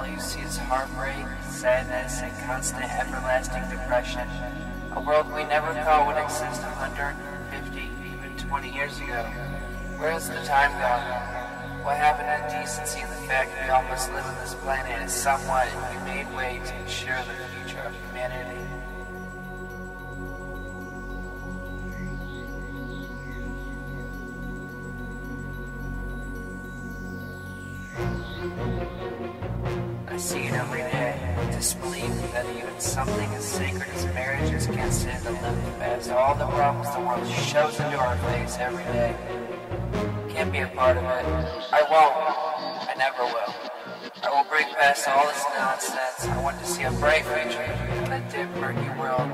all you see is heartbreak, sadness, and constant everlasting depression. A world we never thought would exist 150, even 20 years ago. Where has the time gone? What happened to decency and the fact we all must live on this planet in a somewhat humane way to ensure the future of humanity? I see it every day. Disbelief that even something as sacred as marriage is considered to live past all the problems the world shoves into our face every day. Can't be a part of it. I won't. I never will. I will break past all this nonsense. I want to see a bright future in that dim, murky world.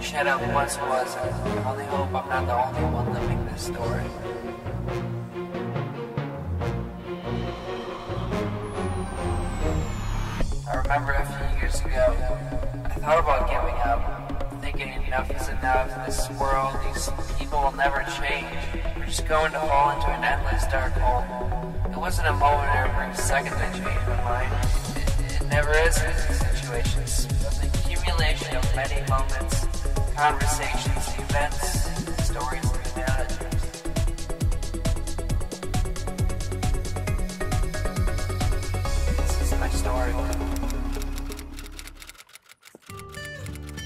Shadow once was. I only hope I'm not the only one living this story. I remember a few years ago, I thought about giving up, thinking enough is enough. This world, these people will never change. We're just going to fall into an endless dark hole. It wasn't a moment or every second that changed my mind. It never is in these situations, but the accumulation of many moments, conversations, events, stories, and analogies. This is my story.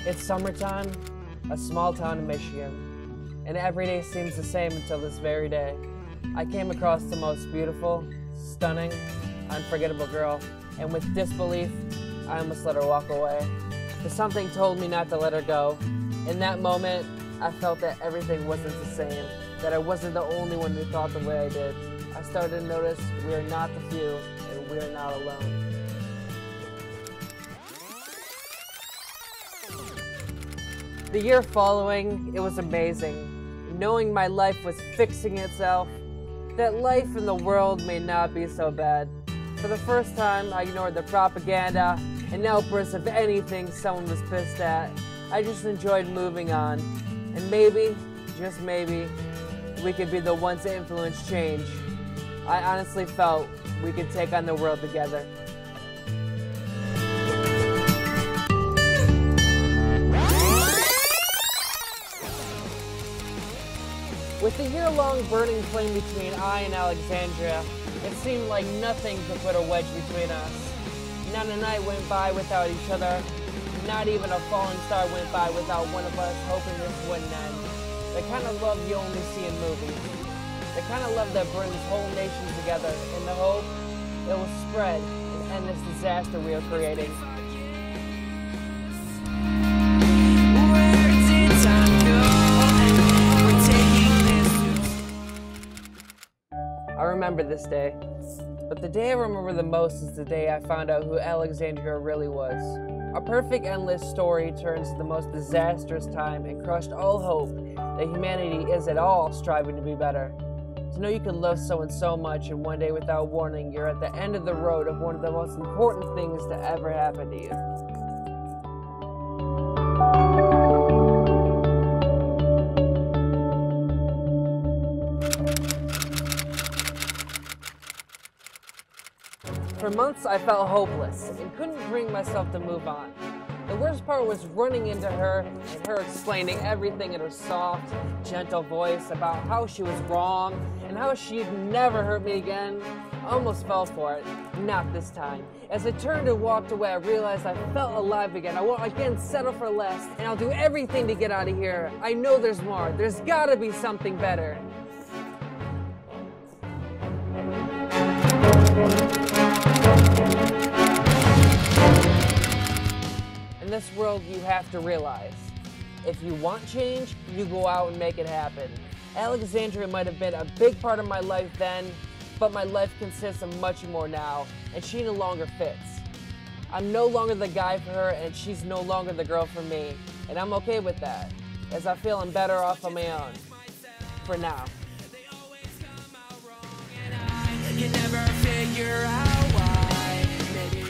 It's summertime, a small town in Michigan, and every day seems the same until this very day. I came across the most beautiful, stunning, unforgettable girl, and with disbelief, I almost let her walk away. But something told me not to let her go. In that moment, I felt that everything wasn't the same, that I wasn't the only one who thought the way I did. I started to notice we are not the few, and we are not alone. The year following, it was amazing, knowing my life was fixing itself, that life in the world may not be so bad. For the first time, I ignored the propaganda and outbursts of anything someone was pissed at. I just enjoyed moving on, and maybe, just maybe, we could be the ones to influence change. I honestly felt we could take on the world together. With the year-long burning flame between I and Alexandria, it seemed like nothing could put a wedge between us. Not a night went by without each other. Not even a falling star went by without one of us hoping this wouldn't end. The kind of love you only see in movies. The kind of love that brings whole nations together in the hope it will spread and end this disaster we are creating. I remember this day, but the day I remember the most is the day I found out who Alexandria really was. A perfect endless story turns to the most disastrous time and crushed all hope that humanity is at all striving to be better. To know you can love someone so much and one day without warning you're at the end of the road of one of the most important things to ever happen to you. For months, I felt hopeless and couldn't bring myself to move on. The worst part was running into her and her explaining everything in her soft, gentle voice about how she was wrong and how she'd never hurt me again. I almost fell for it. Not this time. As I turned and walked away, I realized I felt alive again. I won't again settle for less, and I'll do everything to get out of here. I know there's more. There's gotta be something better. In this world, you have to realize, if you want change, you go out and make it happen. Alexandria might have been a big part of my life then, but my life consists of much more now, and she no longer fits. I'm no longer the guy for her, and she's no longer the girl for me, and I'm okay with that, as I feel I'm better off on my own. For now. You never figure out why. Maybe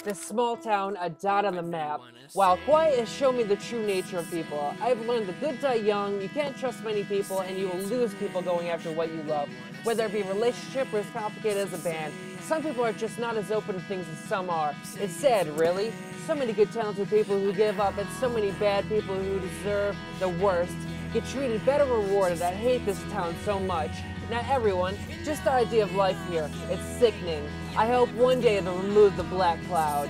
This small town, a dot on the map. While quiet has shown me the true nature of people, I've learned the good die young, you can't trust many people, and you will lose people going after what you love. Whether it be a relationship or as complicated as a band, some people are just not as open to things as some are. It's sad, really. So many good talented people who give up, and so many bad people who deserve the worst get treated better rewarded. I hate this town so much. Not everyone, just the idea of life here. It's sickening. I hope one day they'll remove the black cloud.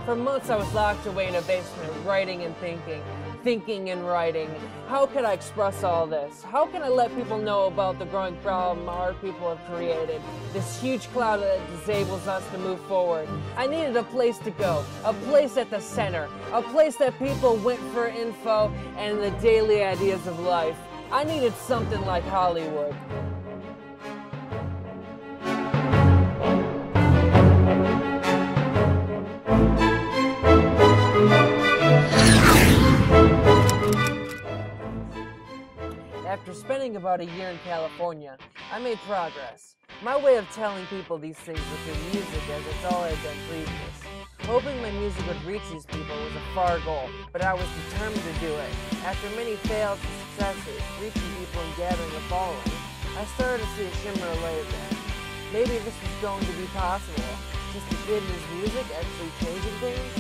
For months I was locked away in a basement, writing and thinking and writing. How could I express all this? How can I let people know about the growing problem our people have created? This huge cloud that disables us to move forward. I needed a place to go, a place at the center, a place that people went for info and the daily ideas of life. I needed something like Hollywood. After spending about a year in California, I made progress. My way of telling people these things was through music, as it's all I'd done previous. Hoping my music would reach these people was a far goal, but I was determined to do it. After many fails and successes, reaching people and gathering a following, I started to see a shimmer of light there. Maybe this was going to be possible. Just a kid and his music actually changing things?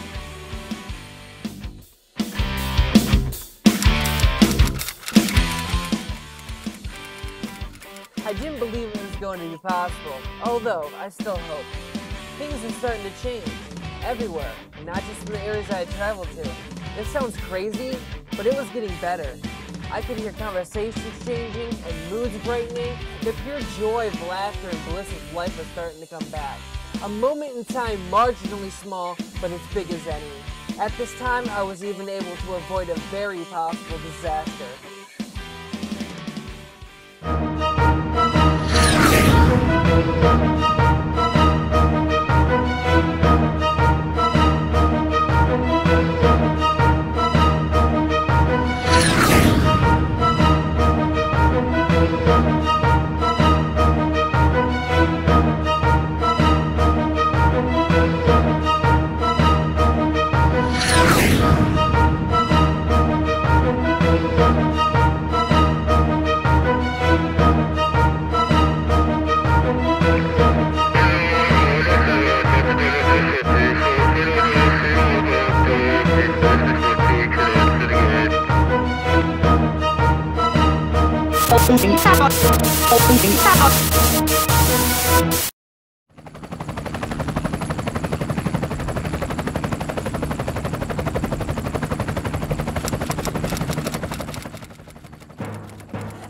I didn't believe it was going to be possible, although I still hope. Things are starting to change, everywhere, not just in the areas I had traveled to. This sounds crazy, but it was getting better. I could hear conversations changing and moods brightening. The pure joy of laughter and bliss of life was starting to come back. A moment in time marginally small, but as big as any. At this time, I was even able to avoid a very possible disaster.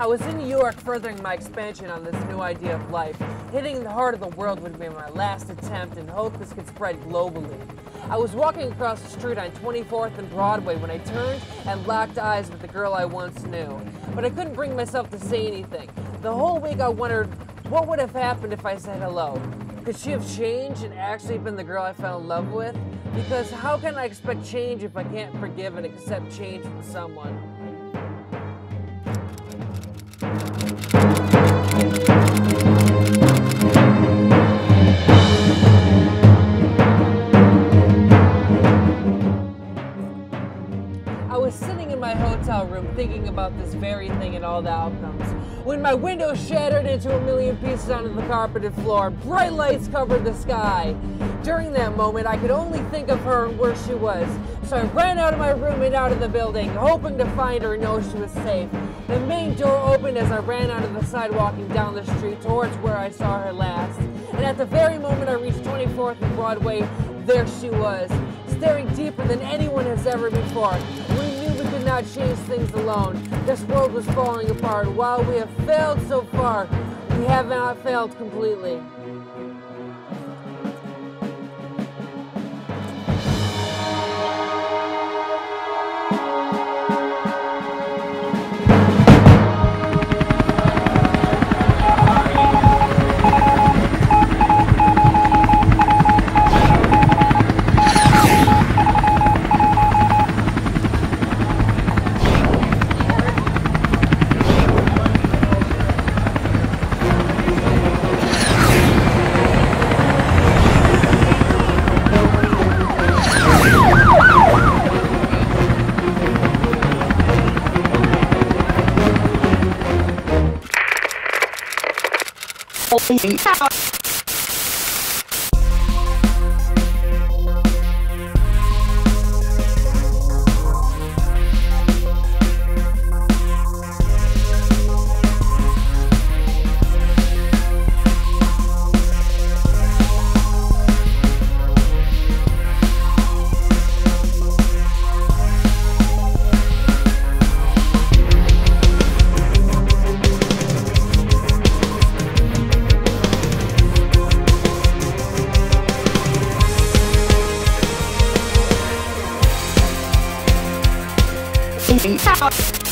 I was in New York furthering my expansion on this new idea of life. Hitting the heart of the world would be my last attempt and hope this could spread globally. I was walking across the street on 24th and Broadway when I turned and locked eyes with the girl I once knew. But I couldn't bring myself to say anything. The whole week I wondered, what would have happened if I said hello? Could she have changed and actually been the girl I fell in love with? Because how can I expect change if I can't forgive and accept change from someone? I was sitting in my hotel room thinking about this very thing and all the outcomes, when my window shattered into a million pieces onto the carpeted floor. Bright lights covered the sky. During that moment, I could only think of her and where she was, so I ran out of my room and out of the building, hoping to find her and know she was safe. The main door opened as I ran onto the sidewalk and down the street towards where I saw her last. And at the very moment I reached 24th and Broadway, there she was, staring deeper than anyone has ever before. We knew we could not change things alone. This world was falling apart. While we have failed so far, we have not failed completely. Out.